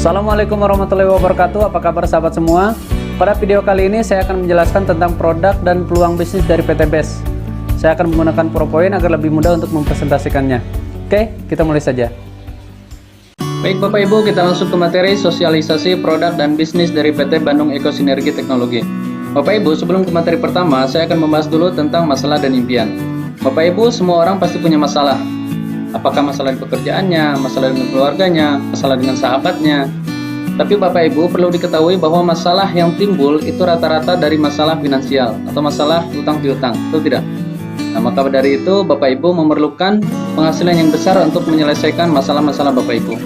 Assalamualaikum warahmatullahi wabarakatuh. Apa kabar sahabat semua? Pada video kali ini saya akan menjelaskan tentang produk dan peluang bisnis dari PT BES. Saya akan menggunakan PowerPoint agar lebih mudah untuk mempresentasikannya. Oke, kita mulai saja. Baik Bapak Ibu, kita langsung ke materi sosialisasi produk dan bisnis dari PT Bandung Eko Sinergi Teknologi. Bapak Ibu, sebelum ke materi pertama, saya akan membahas dulu tentang masalah dan impian. Bapak Ibu, semua orang pasti punya masalah. Apakah masalah di pekerjaannya, masalah dengan keluarganya, masalah dengan sahabatnya. Tapi Bapak Ibu perlu diketahui bahwa masalah yang timbul itu rata-rata dari masalah finansial atau masalah utang piutang, betul tidak? Nah, maka dari itu Bapak Ibu memerlukan penghasilan yang besar untuk menyelesaikan masalah-masalah Bapak Ibu.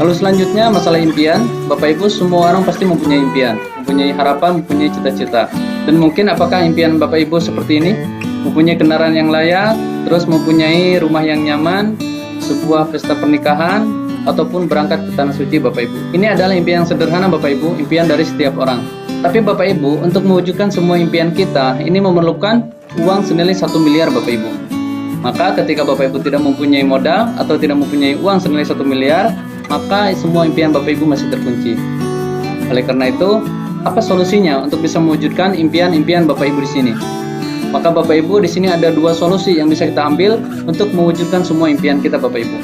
Lalu selanjutnya masalah impian. Bapak Ibu semua orang pasti mempunyai impian, mempunyai harapan, mempunyai cita-cita. Dan mungkin apakah impian Bapak Ibu seperti ini? Mempunyai kendaraan yang layak, terus mempunyai rumah yang nyaman, sebuah pesta pernikahan, ataupun berangkat ke tanah suci Bapak Ibu. Ini adalah impian yang sederhana Bapak Ibu, impian dari setiap orang. Tapi Bapak Ibu, untuk mewujudkan semua impian kita, ini memerlukan uang senilai 1 miliar Bapak Ibu. Maka ketika Bapak Ibu tidak mempunyai modal atau tidak mempunyai uang senilai 1 miliar, maka semua impian Bapak Ibu masih terkunci. Oleh karena itu, apa solusinya untuk bisa mewujudkan impian-impian Bapak Ibu di sini? Maka Bapak Ibu di sini ada dua solusi yang bisa kita ambil untuk mewujudkan semua impian kita Bapak Ibu.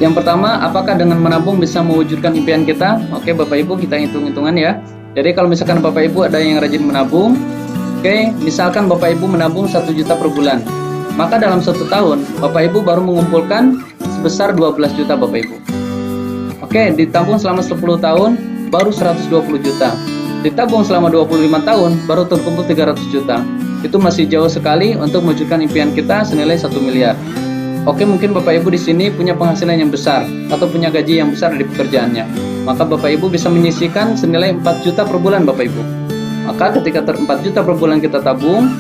Yang pertama, apakah dengan menabung bisa mewujudkan impian kita? Oke Bapak Ibu, kita hitung-hitungan ya. Jadi kalau misalkan Bapak Ibu ada yang rajin menabung, oke, misalkan Bapak Ibu menabung 1 juta per bulan, maka dalam 1 tahun Bapak Ibu baru mengumpulkan sebesar 12 juta Bapak Ibu. Oke, ditabung selama 10 tahun baru 120 juta. Ditabung selama 25 tahun baru terkumpul 300 juta. Itu masih jauh sekali untuk mewujudkan impian kita senilai 1 miliar. Oke, mungkin Bapak Ibu di sini punya penghasilan yang besar atau punya gaji yang besar di pekerjaannya. Maka Bapak Ibu bisa menyisihkan senilai 4 juta per bulan Bapak Ibu. Maka ketika 4 juta per bulan kita tabung,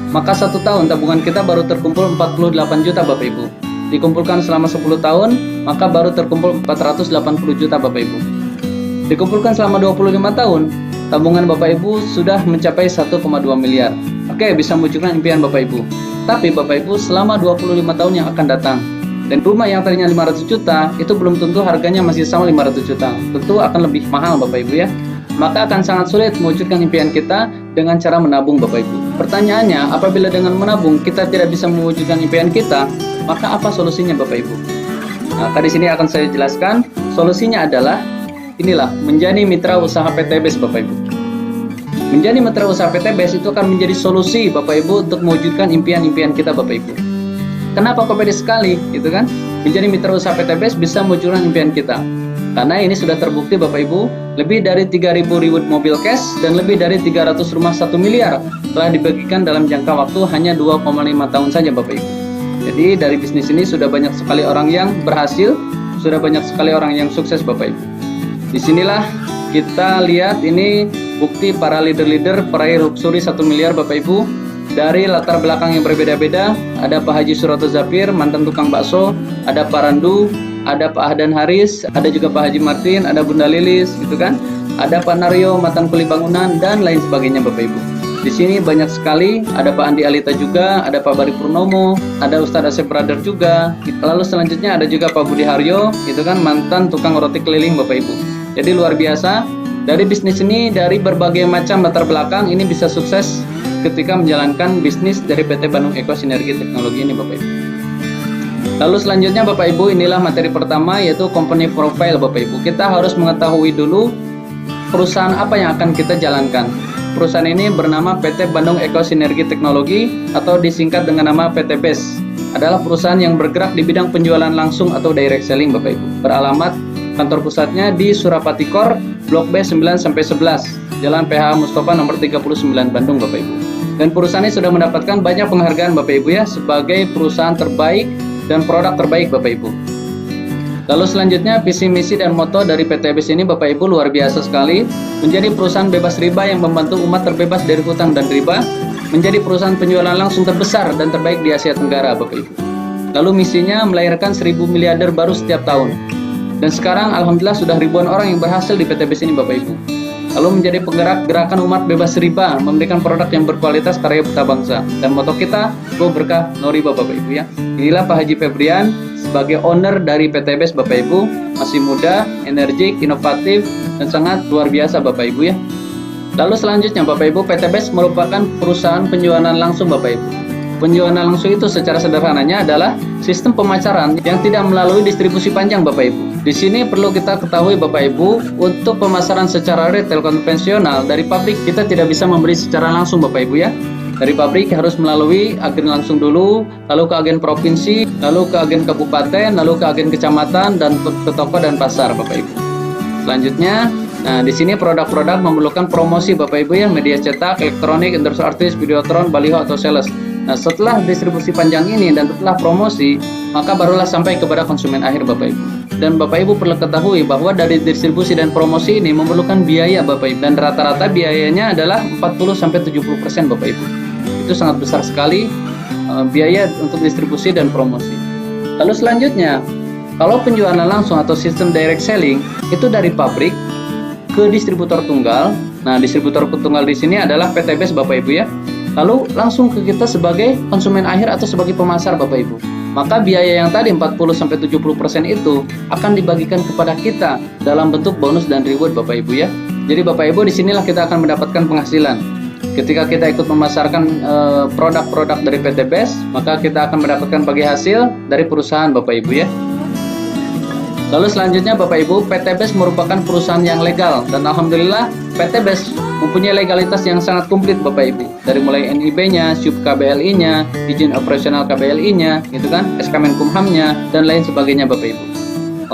maka 1 tahun tabungan kita baru terkumpul 48 juta Bapak Ibu. Dikumpulkan selama 10 tahun, maka baru terkumpul 480 juta Bapak Ibu. Dikumpulkan selama 25 tahun, tabungan Bapak Ibu sudah mencapai 1,2 miliar. Oke, bisa mewujudkan impian Bapak Ibu. Tapi Bapak Ibu selama 25 tahun yang akan datang, dan rumah yang tadinya 500 juta, itu belum tentu harganya masih sama 500 juta. Tentu akan lebih mahal Bapak Ibu ya. Maka akan sangat sulit mewujudkan impian kita dengan cara menabung Bapak Ibu. Pertanyaannya, apabila dengan menabung kita tidak bisa mewujudkan impian kita, maka apa solusinya Bapak Ibu? Nah, di sini akan saya jelaskan. Solusinya adalah inilah, menjadi mitra usaha PT BES Bapak Ibu. Menjadi mitra usaha PT BES itu akan menjadi solusi Bapak Ibu untuk mewujudkan impian-impian kita Bapak Ibu. Kenapa kok pede sekali gitu kan? Menjadi mitra usaha PT BES bisa mewujudkan impian kita. Karena ini sudah terbukti Bapak Ibu, lebih dari 3.000 reward mobil cash dan lebih dari 300 rumah 1 miliar telah dibagikan dalam jangka waktu hanya 2,5 tahun saja Bapak Ibu. Jadi dari bisnis ini sudah banyak sekali orang yang berhasil, sudah banyak sekali orang yang sukses Bapak Ibu. Disinilah kita lihat ini bukti para leader-leader peraih luxury 1 miliar Bapak Ibu. Dari latar belakang yang berbeda-beda, ada Pak Haji Surato Zafir, mantan tukang bakso, ada Pak Randu, ada Pak Ahdan Haris, ada juga Pak Haji Martin, ada Bunda Lilis, gitu kan? Ada Pak Naryo, mantan kuli bangunan, dan lain sebagainya Bapak Ibu. Di sini banyak sekali, ada Pak Andi Alita juga, ada Pak Bari Purnomo, ada Ustadz Asep Brother juga. Lalu selanjutnya ada juga Pak Budi Haryo, itu kan mantan tukang roti keliling Bapak Ibu. Jadi luar biasa, dari bisnis ini, dari berbagai macam latar belakang, ini bisa sukses ketika menjalankan bisnis dari PT Bandung Eko Sinergi Teknologi ini Bapak Ibu. Lalu selanjutnya Bapak Ibu, inilah materi pertama yaitu company profile Bapak Ibu. Kita harus mengetahui dulu perusahaan apa yang akan kita jalankan. Perusahaan ini bernama PT Bandung Eko Sinergi Teknologi atau disingkat dengan nama PT BES. Adalah perusahaan yang bergerak di bidang penjualan langsung atau direct selling Bapak Ibu. Beralamat kantor pusatnya di Surapati Kor, Blok B 9-11, Jalan PH Mustafa nomor 39 Bandung Bapak Ibu. Dan perusahaan ini sudah mendapatkan banyak penghargaan Bapak Ibu ya sebagai perusahaan terbaik dan produk terbaik Bapak Ibu. Lalu selanjutnya visi misi dan moto dari PT BES ini Bapak Ibu luar biasa sekali. Menjadi perusahaan bebas riba yang membantu umat terbebas dari hutang dan riba. Menjadi perusahaan penjualan langsung terbesar dan terbaik di Asia Tenggara Bapak Ibu. Lalu misinya melahirkan 1.000 miliarder baru setiap tahun. Dan sekarang Alhamdulillah sudah ribuan orang yang berhasil di PT BES ini Bapak Ibu. lalu menjadi penggerak gerakan umat bebas riba, memberikan produk yang berkualitas karya buta bangsa. Dan moto kita, go berkah, no riba Bapak Ibu ya. Inilah Pak Haji Febrian sebagai owner dari PT BES Bapak Ibu, masih muda, energik, inovatif, dan sangat luar biasa Bapak Ibu ya. Lalu selanjutnya Bapak Ibu, PT BES merupakan perusahaan penjualan langsung Bapak Ibu. Penjualan langsung itu secara sederhananya adalah sistem pemasaran yang tidak melalui distribusi panjang Bapak Ibu. Di sini perlu kita ketahui Bapak Ibu, untuk pemasaran secara retail konvensional dari pabrik kita tidak bisa membeli secara langsung Bapak Ibu ya. Dari pabrik harus melalui agen langsung dulu, lalu ke agen provinsi, lalu ke agen kabupaten, lalu ke agen kecamatan, dan ke toko dan pasar Bapak Ibu. Selanjutnya, nah di sini produk-produk memerlukan promosi Bapak Ibu ya, media cetak, elektronik, endorse artis, videotron, baliho atau sales. Nah setelah distribusi panjang ini dan setelah promosi, maka barulah sampai kepada konsumen akhir Bapak Ibu. Dan Bapak Ibu perlu ketahui bahwa dari distribusi dan promosi ini memerlukan biaya Bapak Ibu, dan rata-rata biayanya adalah 40-70% Bapak Ibu. Itu sangat besar sekali biaya untuk distribusi dan promosi. Lalu selanjutnya, kalau penjualan langsung atau sistem direct selling itu dari pabrik ke distributor tunggal. Nah, distributor tunggal di sini adalah PT BES Bapak Ibu ya. Lalu langsung ke kita sebagai konsumen akhir atau sebagai pemasar Bapak Ibu. Maka biaya yang tadi 40-70% itu akan dibagikan kepada kita dalam bentuk bonus dan reward Bapak Ibu ya. Jadi Bapak Ibu, disinilah kita akan mendapatkan penghasilan. Ketika kita ikut memasarkan produk-produk dari PT BES, maka kita akan mendapatkan bagi hasil dari perusahaan Bapak Ibu ya. Lalu selanjutnya Bapak Ibu, PT BES merupakan perusahaan yang legal, dan alhamdulillah PT BES mempunyai legalitas yang sangat komplit Bapak Ibu. Dari mulai NIB-nya, SUP KBLI-nya, izin operasional KBLI-nya, gitu kan, SK Menkumham-nya, dan lain sebagainya Bapak Ibu.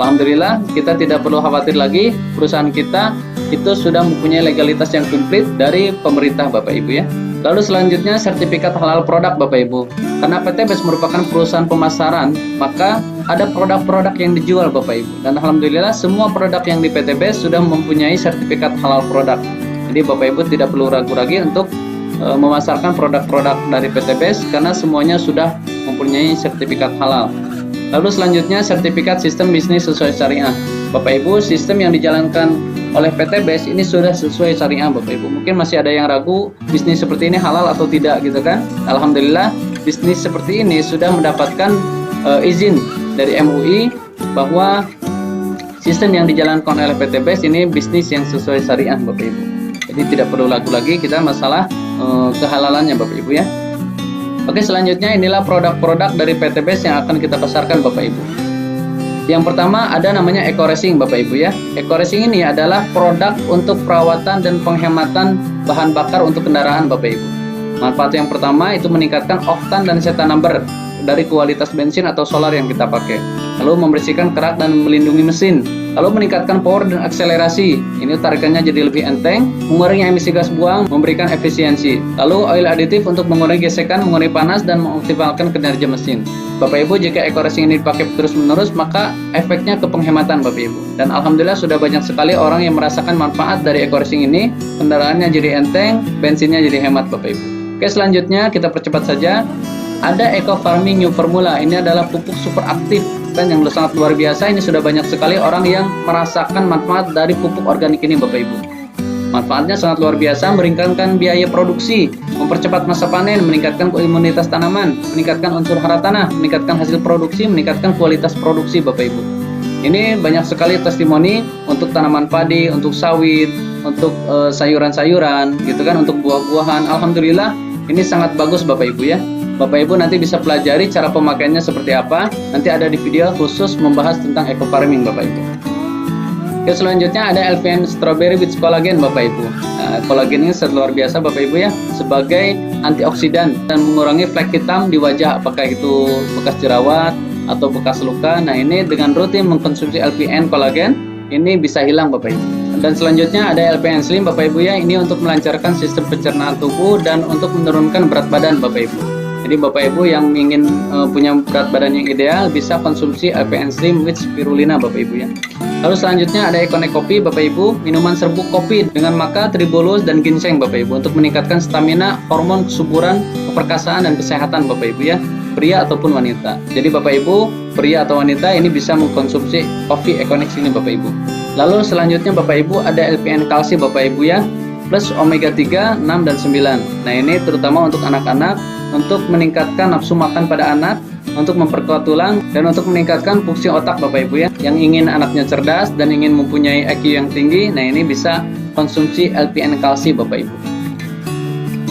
Alhamdulillah kita tidak perlu khawatir lagi, perusahaan kita itu sudah mempunyai legalitas yang komplit dari pemerintah Bapak Ibu ya. Lalu selanjutnya sertifikat halal produk Bapak Ibu. Karena PT BES merupakan perusahaan pemasaran, maka ada produk-produk yang dijual Bapak Ibu. Dan alhamdulillah semua produk yang di PT BES sudah mempunyai sertifikat halal produk. Jadi Bapak Ibu tidak perlu ragu lagi untuk memasarkan produk-produk dari PT BES karena semuanya sudah mempunyai sertifikat halal. Lalu selanjutnya sertifikat sistem bisnis sesuai syariah. Bapak Ibu, sistem yang dijalankan oleh PT BES ini sudah sesuai syariah Bapak Ibu. Mungkin masih ada yang ragu bisnis seperti ini halal atau tidak gitu kan. Alhamdulillah bisnis seperti ini sudah mendapatkan izin dari MUI bahwa sistem yang dijalankan oleh PT BES ini bisnis yang sesuai syariah Bapak Ibu. Jadi tidak perlu ragu lagi kita masalah kehalalannya Bapak Ibu ya. Oke, selanjutnya inilah produk-produk dari PT BES yang akan kita pasarkan Bapak Ibu. Yang pertama ada namanya Eco Racing Bapak Ibu ya. Eco Racing ini adalah produk untuk perawatan dan penghematan bahan bakar untuk kendaraan Bapak Ibu. Manfaat yang pertama itu meningkatkan oktan dan seta number dari kualitas bensin atau solar yang kita pakai. Lalu membersihkan kerak dan melindungi mesin. Lalu meningkatkan power dan akselerasi. Ini tarikannya jadi lebih enteng, mengurangi emisi gas buang, memberikan efisiensi. Lalu oil aditif untuk mengurangi gesekan, mengurangi panas dan mengoptimalkan kinerja mesin. Bapak Ibu, jika Eco Racing ini dipakai terus-menerus, maka efeknya ke penghematan Bapak Ibu. Dan alhamdulillah sudah banyak sekali orang yang merasakan manfaat dari Eco Racing ini. Kendaraannya jadi enteng, bensinnya jadi hemat Bapak Ibu. Oke, selanjutnya kita percepat saja. Ada Eco Farming New Formula. Ini adalah pupuk super aktif dan yang sangat luar biasa. Ini sudah banyak sekali orang yang merasakan manfaat dari pupuk organik ini Bapak Ibu. Manfaatnya sangat luar biasa, meringankan biaya produksi, mempercepat masa panen, meningkatkan imunitas tanaman, meningkatkan unsur hara tanah, meningkatkan hasil produksi, meningkatkan kualitas produksi Bapak Ibu. Ini banyak sekali testimoni untuk tanaman padi, untuk sawit, untuk sayuran-sayuran, gitu kan, untuk buah-buahan. Alhamdulillah ini sangat bagus Bapak Ibu ya. Bapak Ibu nanti bisa pelajari cara pemakaiannya seperti apa. Nanti ada di video khusus membahas tentang eco farming Bapak Ibu. Oke, selanjutnya ada LPN Strawberry with Collagen Bapak Ibu. Nah, kolagen ini sangat luar biasa Bapak Ibu ya, sebagai antioksidan dan mengurangi flek hitam di wajah, apakah itu bekas jerawat atau bekas luka. Nah, ini dengan rutin mengkonsumsi LPN Collagen ini bisa hilang Bapak Ibu. Dan selanjutnya ada LPN Slim Bapak Ibu ya, ini untuk melancarkan sistem pencernaan tubuh dan untuk menurunkan berat badan Bapak Ibu. Jadi Bapak Ibu yang ingin punya berat badan yang ideal bisa konsumsi LPN Slim with Spirulina Bapak Ibu ya. Lalu selanjutnya ada Econic Kopi Bapak Ibu, minuman serbuk kopi dengan maca, tribulus, dan ginseng Bapak Ibu untuk meningkatkan stamina, hormon kesuburan, keperkasaan, dan kesehatan Bapak Ibu ya, pria ataupun wanita. Jadi Bapak Ibu, pria atau wanita ini bisa mengkonsumsi kopi Econic ini Bapak Ibu. Lalu selanjutnya Bapak Ibu ada LPN kalsi Bapak Ibu ya, plus omega 3, 6 dan 9. Nah, ini terutama untuk anak-anak, untuk meningkatkan nafsu makan pada anak, untuk memperkuat tulang, dan untuk meningkatkan fungsi otak Bapak Ibu ya. Yang ingin anaknya cerdas dan ingin mempunyai IQ yang tinggi, nah ini bisa konsumsi LPN kalsi Bapak Ibu.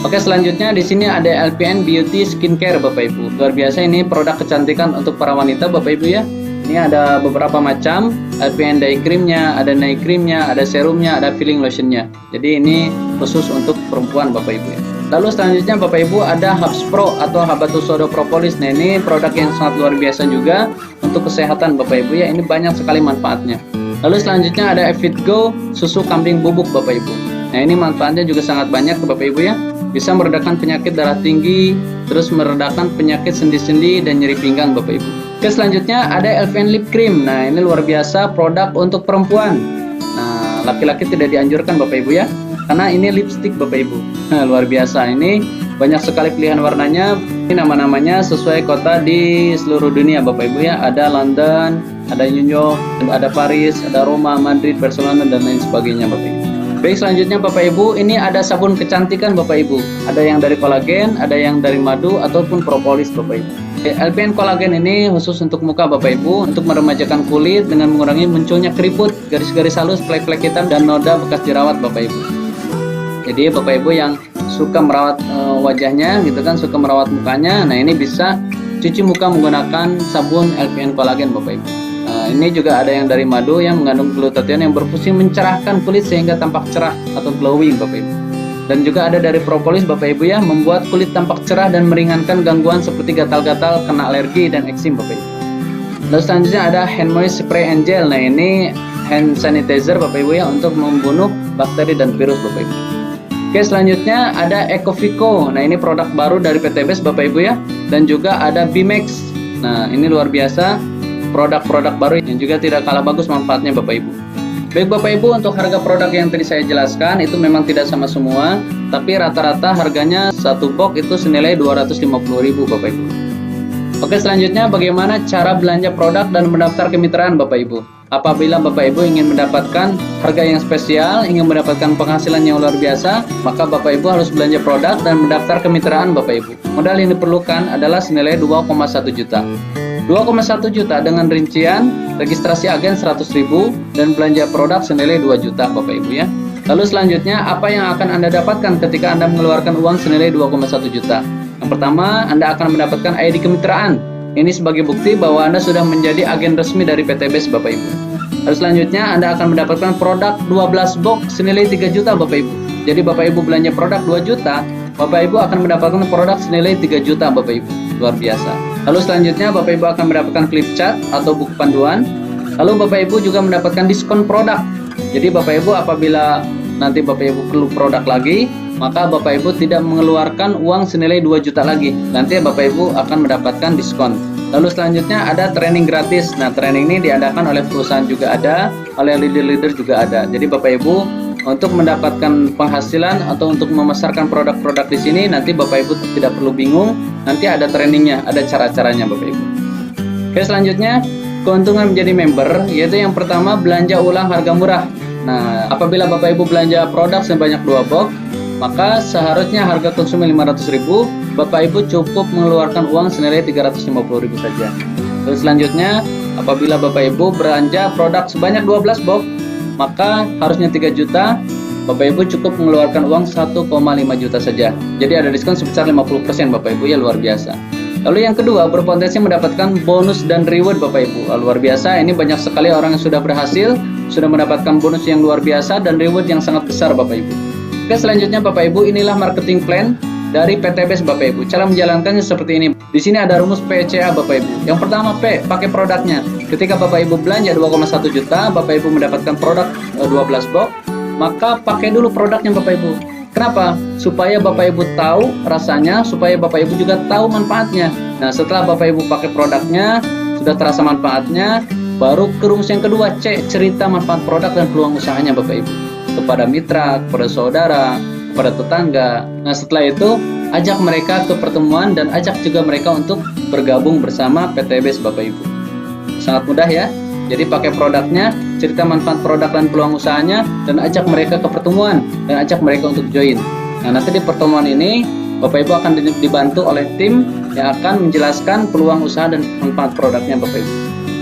Oke, selanjutnya di sini ada LPN Beauty Skincare Bapak Ibu. Luar biasa, ini produk kecantikan untuk para wanita Bapak Ibu ya. Ini ada beberapa macam LPN day creamnya, ada night creamnya, ada serumnya, ada filling lotionnya. Jadi ini khusus untuk perempuan Bapak Ibu ya. Lalu selanjutnya Bapak Ibu ada Hubs Pro atau Habatus Soda Propolis. Nah, ini produk yang sangat luar biasa juga untuk kesehatan Bapak Ibu ya. Ini banyak sekali manfaatnya. Lalu selanjutnya ada Evit Go susu kambing bubuk Bapak Ibu. Nah, ini manfaatnya juga sangat banyak Bapak Ibu ya. Bisa meredakan penyakit darah tinggi, terus meredakan penyakit sendi-sendi dan nyeri pinggang Bapak Ibu. Oke, selanjutnya ada LPN Lip Cream. Nah, ini luar biasa produk untuk perempuan. Nah, laki-laki tidak dianjurkan Bapak Ibu ya, karena ini lipstick Bapak Ibu. Nah, luar biasa, ini banyak sekali pilihan warnanya. Ini nama-namanya sesuai kota di seluruh dunia Bapak Ibu ya. Ada London, ada New York, ada Paris, ada Roma, Madrid, Barcelona, dan lain sebagainya Bapak Ibu. Baik, selanjutnya Bapak Ibu, ini ada sabun kecantikan Bapak Ibu. Ada yang dari kolagen, ada yang dari madu, ataupun propolis Bapak Ibu. LPN kolagen ini khusus untuk muka Bapak Ibu, untuk meremajakan kulit dengan mengurangi munculnya keriput, garis-garis halus, flek-flek hitam, dan noda bekas jerawat Bapak Ibu. Jadi Bapak Ibu yang suka merawat wajahnya gitu kan, suka merawat mukanya, nah ini bisa cuci muka menggunakan sabun LPN kolagen Bapak Ibu. Ini juga ada yang dari madu yang mengandung glutathione yang berfungsi mencerahkan kulit sehingga tampak cerah atau glowing Bapak Ibu. Dan juga ada dari propolis Bapak Ibu ya, membuat kulit tampak cerah dan meringankan gangguan seperti gatal-gatal, kena alergi dan eksim Bapak Ibu. Lalu selanjutnya ada hand moist spray and gel. Nah, ini hand sanitizer Bapak Ibu ya, untuk membunuh bakteri dan virus Bapak Ibu. Oke, selanjutnya ada Ecofico. Nah, ini produk baru dari PT Best Bapak Ibu ya. Dan juga ada Bimex. Nah, ini luar biasa produk-produk baru yang juga tidak kalah bagus manfaatnya Bapak Ibu. Baik Bapak Ibu, untuk harga produk yang tadi saya jelaskan itu memang tidak sama semua, tapi rata-rata harganya satu box itu senilai 250.000 Bapak Ibu. Oke, selanjutnya bagaimana cara belanja produk dan mendaftar kemitraan Bapak Ibu. Apabila Bapak Ibu ingin mendapatkan harga yang spesial, ingin mendapatkan penghasilan yang luar biasa, maka Bapak Ibu harus belanja produk dan mendaftar kemitraan Bapak Ibu. Modal yang diperlukan adalah senilai 2,1 juta. 2,1 juta dengan rincian registrasi agen 100.000 dan belanja produk senilai 2 juta Bapak Ibu ya. Lalu selanjutnya apa yang akan Anda dapatkan ketika Anda mengeluarkan uang senilai 2,1 juta? Yang pertama, Anda akan mendapatkan ID kemitraan. Ini sebagai bukti bahwa Anda sudah menjadi agen resmi dari PT Best Bapak Ibu. Lalu selanjutnya Anda akan mendapatkan produk 12 box senilai 3 juta Bapak Ibu. Jadi Bapak Ibu belanja produk 2 juta, Bapak Ibu akan mendapatkan produk senilai 3 juta Bapak Ibu. Luar biasa. Lalu selanjutnya Bapak Ibu akan mendapatkan clip chart atau buku panduan. Lalu Bapak Ibu juga mendapatkan diskon produk. Jadi Bapak Ibu apabila nanti Bapak Ibu perlu produk lagi, maka Bapak Ibu tidak mengeluarkan uang senilai 2 juta lagi. Nanti Bapak Ibu akan mendapatkan diskon. Lalu selanjutnya ada training gratis. Nah, training ini diadakan oleh perusahaan juga ada, oleh leader-leader juga ada. Jadi Bapak Ibu untuk mendapatkan penghasilan atau untuk memasarkan produk-produk di sini, nanti Bapak Ibu tidak perlu bingung, nanti ada trainingnya, ada cara-caranya Bapak Ibu. Oke, selanjutnya keuntungan menjadi member, yaitu yang pertama belanja ulang harga murah. Nah, apabila Bapak Ibu belanja produk sebanyak 2 box, maka seharusnya harga konsumen 500.000, Bapak Ibu cukup mengeluarkan uang senilai 350.000 saja. Terus selanjutnya, apabila Bapak Ibu belanja produk sebanyak 12 box, maka harusnya 3 juta, Bapak Ibu cukup mengeluarkan uang 1,5 juta saja. Jadi ada diskon sebesar 50% Bapak Ibu ya, luar biasa. Lalu yang kedua, berpotensi mendapatkan bonus dan reward Bapak Ibu. Luar biasa, ini banyak sekali orang yang sudah berhasil, sudah mendapatkan bonus yang luar biasa dan reward yang sangat besar Bapak Ibu. Oke, selanjutnya Bapak Ibu, inilah marketing plan dari PT Best Bapak Ibu. Cara menjalankannya seperti ini. Di sini ada rumus PCA Bapak Ibu. Yang pertama P, pakai produknya. Ketika Bapak Ibu belanja 2,1 juta, Bapak Ibu mendapatkan produk 12 box, maka pakai dulu produknya Bapak Ibu. Kenapa? Supaya Bapak Ibu tahu rasanya, supaya Bapak Ibu juga tahu manfaatnya. Nah, setelah Bapak Ibu pakai produknya, sudah terasa manfaatnya, baru ke rumus yang kedua, C, cerita manfaat produk dan peluang usahanya Bapak Ibu. Kepada mitra, kepada saudara, kepada tetangga. Nah, setelah itu ajak mereka ke pertemuan dan ajak juga mereka untuk bergabung bersama PT Best Bapak Ibu. Sangat mudah ya. Jadi pakai produknya, cerita manfaat produk dan peluang usahanya, dan ajak mereka ke pertemuan, dan ajak mereka untuk join. Nah, nanti di pertemuan ini Bapak Ibu akan dibantu oleh tim yang akan menjelaskan peluang usaha dan manfaat produknya Bapak Ibu.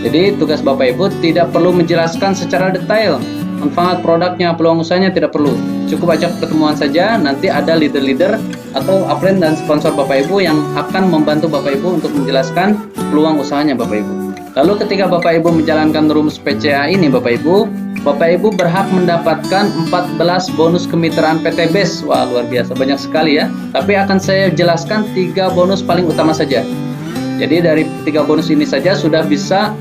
Jadi tugas Bapak Ibu tidak perlu menjelaskan secara detail manfaat produknya, peluang usahanya, tidak perlu. Cukup ajak pertemuan saja, nanti ada leader-leader atau upline dan sponsor Bapak Ibu yang akan membantu Bapak Ibu untuk menjelaskan peluang usahanya Bapak Ibu. Lalu ketika Bapak Ibu menjalankan rumus PCA ini Bapak Ibu berhak mendapatkan 14 bonus kemitraan PT BES. Wah, luar biasa, banyak sekali ya. Tapi akan saya jelaskan 3 bonus paling utama saja. Jadi dari 3 bonus ini saja sudah bisa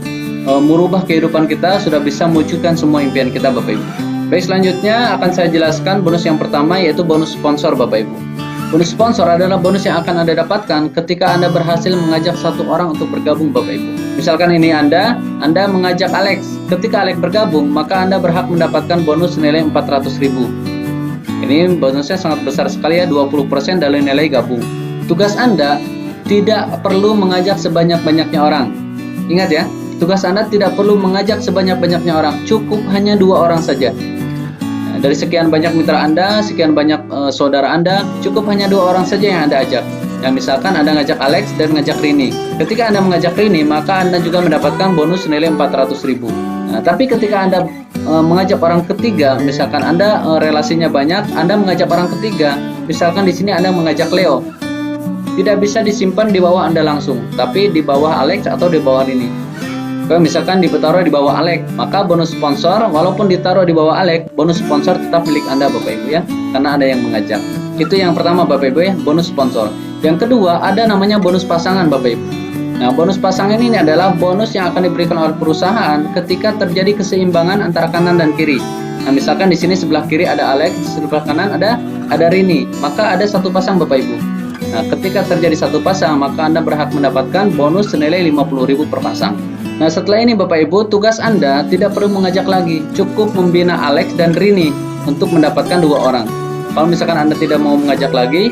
merubah kehidupan kita, sudah bisa mewujudkan semua impian kita Bapak Ibu. Baik, selanjutnya akan saya jelaskan bonus yang pertama, yaitu bonus sponsor Bapak Ibu. Bonus sponsor adalah bonus yang akan Anda dapatkan ketika Anda berhasil mengajak satu orang untuk bergabung Bapak Ibu. Misalkan ini Anda mengajak Alex. Ketika Alex bergabung, maka Anda berhak mendapatkan bonus senilai 400.000. Ini bonusnya sangat besar sekali ya, 20% dari nilai gabung. Tugas Anda tidak perlu mengajak sebanyak-banyaknya orang. Ingat ya, tugas Anda tidak perlu mengajak sebanyak-banyaknya orang, cukup hanya 2 orang saja. Dari sekian banyak mitra Anda, sekian banyak saudara Anda, cukup hanya 2 orang saja yang Anda ajak. Yang misalkan Anda ngajak Alex dan ngajak Rini. Ketika Anda mengajak Rini, maka Anda juga mendapatkan bonus senilai 400.000. Nah, tapi ketika Anda mengajak orang ketiga, misalkan Anda relasinya banyak, Anda mengajak orang ketiga, misalkan di sini Anda mengajak Leo. Tidak bisa disimpan di bawah Anda langsung, tapi di bawah Alex atau di bawah Rini. Kalau misalkan ditaruh di bawah Alex, maka bonus sponsor walaupun ditaruh di bawah Alex, bonus sponsor tetap milik Anda Bapak Ibu ya, karena ada yang mengajak. Itu yang pertama Bapak Ibu ya, bonus sponsor. Yang kedua ada namanya bonus pasangan Bapak Ibu. Nah, bonus pasangan ini adalah bonus yang akan diberikan oleh perusahaan ketika terjadi keseimbangan antara kanan dan kiri. Nah, misalkan di sini sebelah kiri ada Alex, sebelah kanan ada Rini, maka ada satu pasang Bapak Ibu. Nah, ketika terjadi satu pasang, maka Anda berhak mendapatkan bonus senilai 50.000 per pasang. Nah, setelah ini Bapak Ibu, tugas Anda tidak perlu mengajak lagi, cukup membina Alex dan Rini untuk mendapatkan 2 orang. Kalau misalkan Anda tidak mau mengajak lagi,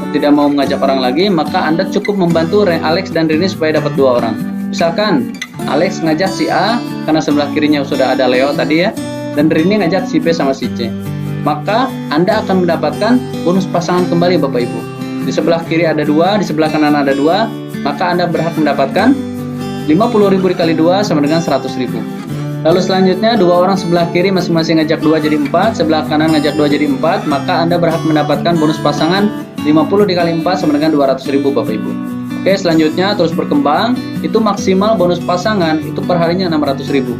tidak mau mengajak orang lagi, maka Anda cukup membantu Alex dan Rini supaya dapat 2 orang. Misalkan Alex ngajak si A, karena sebelah kirinya sudah ada Leo tadi ya, dan Rini ngajak si B sama si C. Maka Anda akan mendapatkan bonus pasangan kembali Bapak Ibu. Di sebelah kiri ada 2, di sebelah kanan ada 2, maka Anda berhak mendapatkan 50.000 dikali 2 sama dengan 100.000. Lalu selanjutnya 2 orang sebelah kiri masing-masing ngajak 2 jadi 4, sebelah kanan ngajak 2 jadi 4, maka Anda berhak mendapatkan bonus pasangan 50 dikali 4 sama dengan 200.000 Bapak Ibu. Oke, selanjutnya terus berkembang, itu maksimal bonus pasangan itu per harinya 600.000.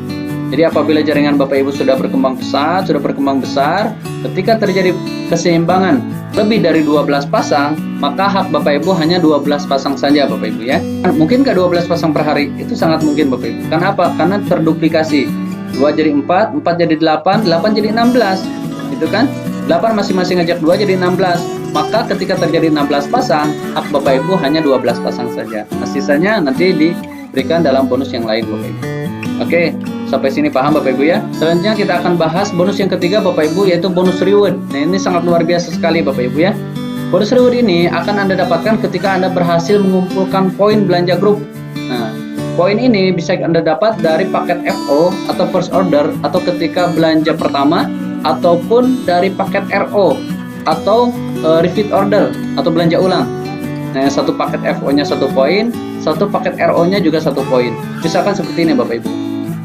Jadi apabila jaringan Bapak Ibu sudah berkembang pesat, sudah berkembang besar, ketika terjadi keseimbangan lebih dari 12 pasang, maka hak Bapak Ibu hanya 12 pasang saja Bapak Ibu ya. Mungkinkah 12 pasang per hari? Itu sangat mungkin Bapak Ibu. Kenapa? Karena terduplikasi. 2 jadi 4, 4 jadi 8, 8 jadi 16. Itu kan? 8 masing-masing ngajak 2 jadi 16. Maka ketika terjadi 16 pasang, hak Bapak Ibu hanya 12 pasang saja. Nah, sisanya nanti diberikan dalam bonus yang lain Bapak Ibu. Oke, sampai sini paham Bapak Ibu ya. Selanjutnya kita akan bahas bonus yang ketiga Bapak Ibu, yaitu bonus reward. Nah, ini sangat luar biasa sekali Bapak Ibu ya. Bonus reward ini akan Anda dapatkan ketika Anda berhasil mengumpulkan poin belanja grup. Nah, poin ini bisa Anda dapat dari paket FO atau first order, atau ketika belanja pertama, ataupun dari paket RO atau repeat order atau belanja ulang. Nah, yang satu paket FO-nya 1 poin, satu paket RO-nya juga 1 poin. Misalkan seperti ini Bapak Ibu.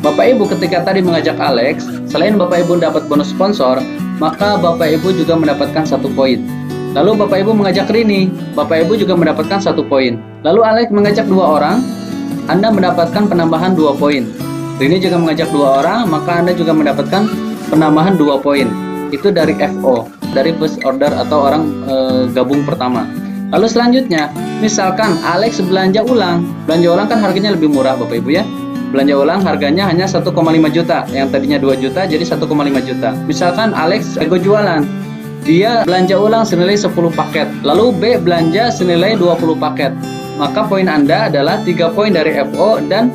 Bapak Ibu ketika tadi mengajak Alex, selain Bapak Ibu dapat bonus sponsor, maka Bapak Ibu juga mendapatkan 1 poin. Lalu Bapak Ibu mengajak Rini, Bapak Ibu juga mendapatkan 1 poin. Lalu Alex mengajak 2 orang, Anda mendapatkan penambahan 2 poin. Rini juga mengajak 2 orang, maka Anda juga mendapatkan penambahan 2 poin. Itu dari FO, dari first order atau orang gabung pertama. Lalu selanjutnya, misalkan Alex belanja ulang kan harganya lebih murah Bapak Ibu ya. Belanja ulang harganya hanya 1,5 juta, yang tadinya 2 juta jadi 1,5 juta. Misalkan Alex ego jualan, dia belanja ulang senilai 10 paket, lalu B belanja senilai 20 paket. Maka poin Anda adalah 3 poin dari FO dan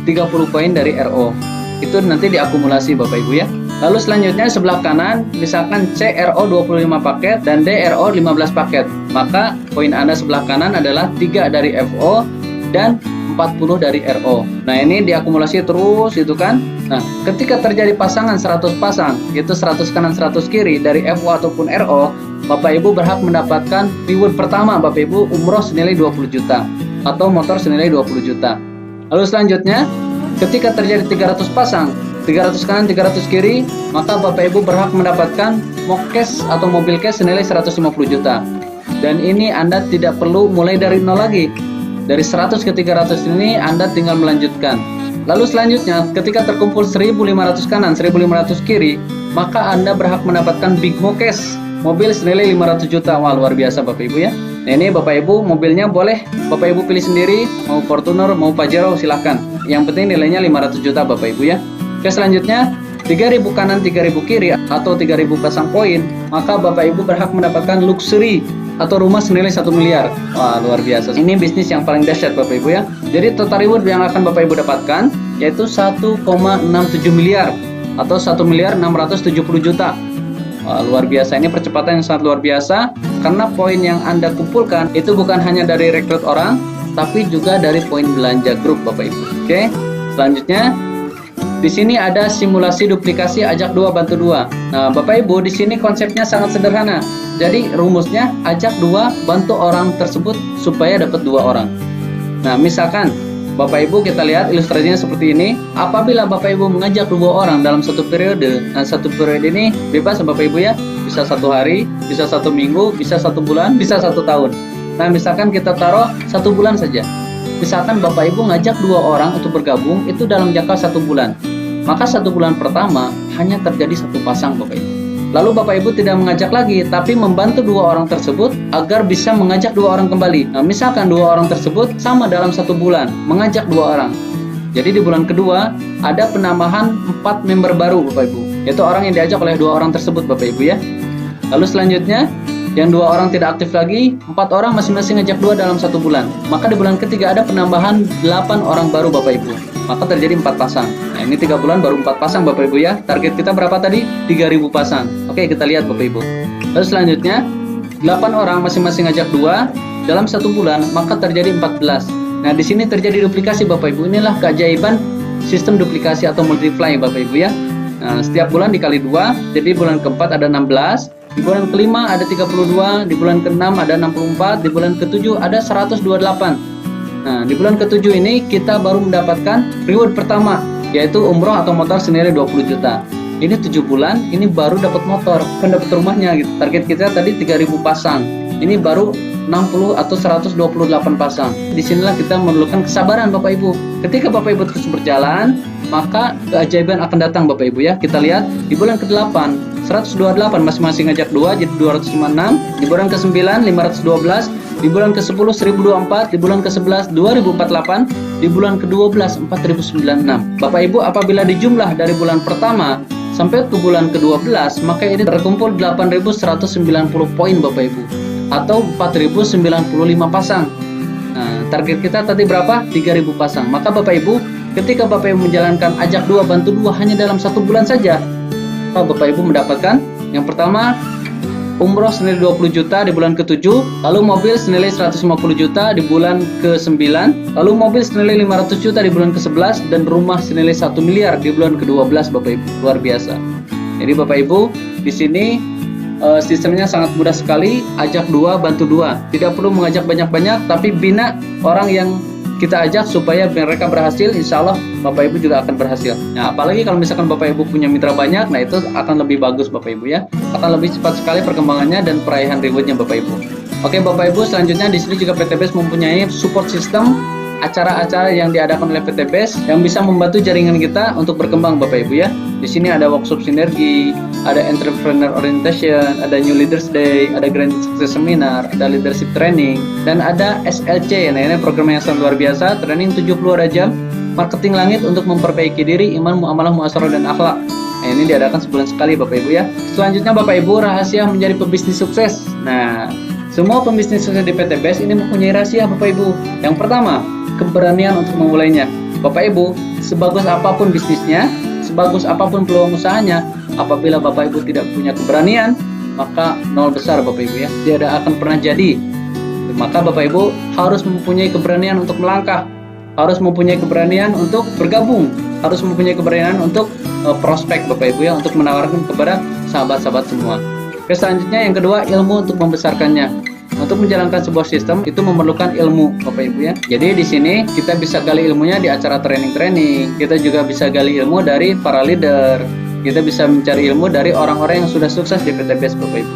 30 poin dari RO. Itu nanti diakumulasi Bapak Ibu ya. Lalu selanjutnya sebelah kanan, misalkan C RO 25 paket dan D RO 15 paket. Maka poin Anda sebelah kanan adalah 3 dari FO dan 40 dari RO. Nah, ini diakumulasi terus itu kan. Nah, ketika terjadi pasangan 100 pasang, yaitu 100 kanan 100 kiri dari FO ataupun RO, Bapak Ibu berhak mendapatkan reward pertama Bapak Ibu umroh senilai 20 juta atau motor senilai 20 juta. Lalu selanjutnya, ketika terjadi 300 pasang, 300 kanan 300 kiri, maka Bapak Ibu berhak mendapatkan cash atau mobil cash senilai 150 juta. Dan ini Anda tidak perlu mulai dari nol lagi. Dari 100 ke 300 ini Anda tinggal melanjutkan. Lalu selanjutnya, ketika terkumpul 1500 kanan 1500 kiri, maka Anda berhak mendapatkan Big Mo Cash, mobil senilai 500 juta. Wah, luar biasa Bapak Ibu ya. Nah, ini Bapak Ibu mobilnya boleh Bapak Ibu pilih sendiri, mau Fortuner, mau Pajero, silahkan. Yang penting nilainya 500 juta Bapak Ibu ya. Oke, selanjutnya 3000 kanan 3000 kiri atau 3000 pasang poin, maka Bapak Ibu berhak mendapatkan luxury atau rumah senilai 1 miliar. Wah, luar biasa. Ini bisnis yang paling dahsyat Bapak Ibu ya. Jadi total reward yang akan Bapak Ibu dapatkan yaitu 1,67 miliar atau 1 miliar 670 juta. Wah, luar biasa. Ini percepatan yang sangat luar biasa karena poin yang Anda kumpulkan itu bukan hanya dari rekrut orang, tapi juga dari poin belanja grup Bapak Ibu. Oke. Selanjutnya di sini ada simulasi duplikasi ajak 2 bantu 2. Nah, Bapak Ibu, di sini konsepnya sangat sederhana. Jadi rumusnya ajak 2 bantu orang tersebut supaya dapat 2 orang. Nah, misalkan Bapak Ibu kita lihat ilustrasinya seperti ini. Apabila Bapak Ibu mengajak 2 orang dalam satu periode, nah satu periode ini bebas Bapak Ibu ya. Bisa 1 hari, bisa 1 minggu, bisa 1 bulan, bisa 1 tahun. Nah, misalkan kita taruh 1 bulan saja. Misalkan Bapak Ibu ngajak 2 orang untuk bergabung itu dalam jangka 1 bulan. Maka 1 bulan pertama hanya terjadi 1 pasang Bapak Ibu. Lalu Bapak Ibu tidak mengajak lagi, tapi membantu 2 orang tersebut agar bisa mengajak 2 orang kembali. Nah, misalkan 2 orang tersebut sama dalam 1 bulan mengajak 2 orang. Jadi di bulan kedua ada penambahan 4 member baru Bapak Ibu, yaitu orang yang diajak oleh 2 orang tersebut Bapak Ibu ya. Lalu selanjutnya yang 2 orang tidak aktif lagi, 4 orang masing-masing ngajak 2 dalam 1 bulan. Maka di bulan ketiga ada penambahan 8 orang baru Bapak Ibu. Maka terjadi 4 pasang. Nah, ini 3 bulan baru 4 pasang Bapak Ibu ya. Target kita berapa tadi? 3000 pasang. Oke, kita lihat Bapak Ibu. Lalu selanjutnya 8 orang masing-masing ngajak 2 dalam 1 bulan, maka terjadi 14. Nah, di sini terjadi duplikasi Bapak Ibu. Inilah keajaiban sistem duplikasi atau multiply Bapak Ibu ya. Nah, setiap bulan dikali 2, jadi bulan keempat ada 16, di bulan kelima ada 32, di bulan keenam ada 64, di bulan ketujuh ada 128. Nah, di bulan ke-7 ini kita baru mendapatkan reward pertama, yaitu umroh atau motor senilai 20 juta. Ini 7 bulan, ini baru dapat motor, kan dapat rumahnya gitu. Target kita tadi 3000 pasang. Ini baru 60 atau 128 pasang. Disinilah kita memerlukan kesabaran Bapak Ibu. Ketika Bapak Ibu terus berjalan, maka keajaiban akan datang Bapak Ibu ya. Kita lihat di bulan ke-8 128 masing-masing ngajak 2 jadi 256, di bulan ke-9 512, di bulan ke-10 1024, di bulan ke-11 2048, di bulan ke-12 4096. Bapak Ibu apabila dijumlah dari bulan pertama sampai ke bulan ke-12, maka ini terkumpul 8190 poin Bapak Ibu atau 4095 pasang. Nah, target kita tadi berapa? 3000 pasang. Maka Bapak Ibu, ketika Bapak Ibu menjalankan ajak 2 bantu 2 hanya dalam 1 bulan saja, Bapak Ibu mendapatkan yang pertama umroh senilai 20 juta di bulan ke-7, lalu mobil senilai 150 juta di bulan ke-9, lalu mobil senilai 500 juta di bulan ke-11, dan rumah senilai 1 miliar di bulan ke-12 Bapak Ibu. Luar biasa. Jadi Bapak Ibu, di sini sistemnya sangat mudah sekali, ajak 2 bantu 2. Tidak perlu mengajak banyak-banyak, tapi bina orang yang kita ajak supaya mereka berhasil, insya Allah Bapak Ibu juga akan berhasil. Nah, apalagi kalau misalkan Bapak Ibu punya mitra banyak, nah itu akan lebih bagus Bapak Ibu ya. Akan lebih cepat sekali perkembangannya dan peraihan rewardnya Bapak Ibu. Oke Bapak Ibu, selanjutnya di sini juga PTBest mempunyai support system acara-acara yang diadakan oleh PTBest yang bisa membantu jaringan kita untuk berkembang Bapak Ibu ya. Di sini ada workshop sinergi, ada entrepreneur orientation, ada new leaders day, ada grand success seminar, ada leadership training, dan ada SLC. Nah, ini program yang sangat luar biasa, training 70 jam, marketing langit untuk memperbaiki diri, iman, muamalah, muasyarah, dan akhlak. Nah, ini diadakan sebulan sekali Bapak Ibu ya. Selanjutnya Bapak Ibu, rahasia menjadi pebisnis sukses. Nah, semua pembisnis sukses di PTBest ini mempunyai rahasia Bapak Ibu. Yang pertama, keberanian untuk memulainya. Bapak Ibu, sebagus apapun bisnisnya, sebagus apapun peluang usahanya, apabila Bapak Ibu tidak punya keberanian, maka nol besar Bapak Ibu ya. Tidak akan pernah jadi. Maka Bapak Ibu harus mempunyai keberanian untuk melangkah. harus mempunyai keberanian untuk bergabung, harus mempunyai keberanian untuk prospek Bapak Ibu ya, untuk menawarkan kepada sahabat-sahabat semua. Oke, selanjutnya yang kedua, ilmu untuk membesarkannya. Untuk menjalankan sebuah sistem itu memerlukan ilmu Bapak Ibu ya. Jadi di sini kita bisa gali ilmunya di acara training-training. Kita juga bisa gali ilmu dari para leader. Kita bisa mencari ilmu dari orang-orang yang sudah sukses di PTBS Bapak Ibu.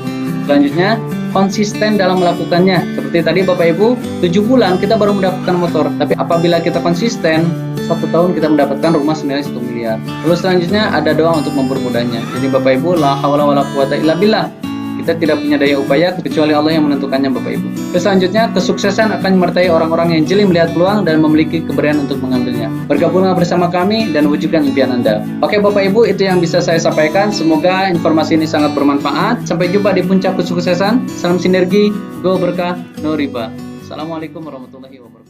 Selanjutnya, konsisten dalam melakukannya. Seperti tadi Bapak Ibu, 7 bulan kita baru mendapatkan motor. Tapi apabila kita konsisten, 1 tahun kita mendapatkan rumah senilai 1 miliar. Lalu selanjutnya ada doa untuk mempermudahnya. Jadi Bapak Ibu, la haula wala quwata illa billah. Kita tidak punya daya upaya kecuali Allah yang menentukannya Bapak Ibu. Selanjutnya, kesuksesan akan menyertai orang-orang yang jeli melihat peluang dan memiliki keberanian untuk mengambilnya. Bergabunglah bersama kami dan wujudkan impian Anda. Oke Bapak Ibu, itu yang bisa saya sampaikan. Semoga informasi ini sangat bermanfaat. Sampai jumpa di puncak kesuksesan. Salam sinergi, go berkah, no riba. Assalamualaikum warahmatullahi wabarakatuh.